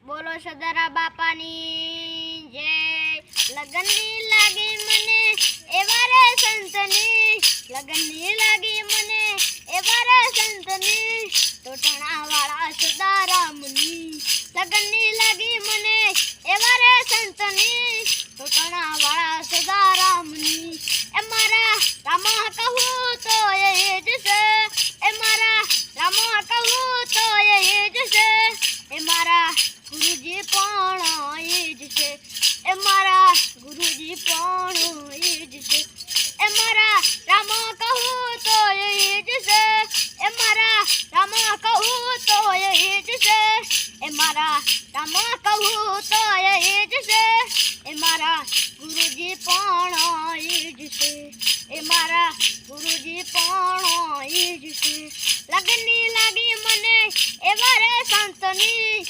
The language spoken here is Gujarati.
બોલો સદારા બાપાની જય। લગનની લાગી મને એવા રે સંતની, લગનની લાગી મને એવા રે સંતની, ટોટણા વાળા સદારામની। લગનની લાગી મને એવા રે સંતની, ટોટણા વાળા સદારામની। એ મારા રામા કહું તો એ જ છે, એ મારા રામા કહું તો એ જ છે, એ મારા ગુરુજી પણ એ જ છે, એ મારા ગુરુજી પણ એ જ છે। એ મારા રામા કહું તો એ જ છે, એ મારા રામા કહું તો એ જ છે, એ મારા રામા કહું તો એ જ છે, એ મારા ગુરુજી પણ એ જ છે, એ મારા ગુરુજી પણ એ જ છે। લગનની લાગી મને એવા રે સંતની।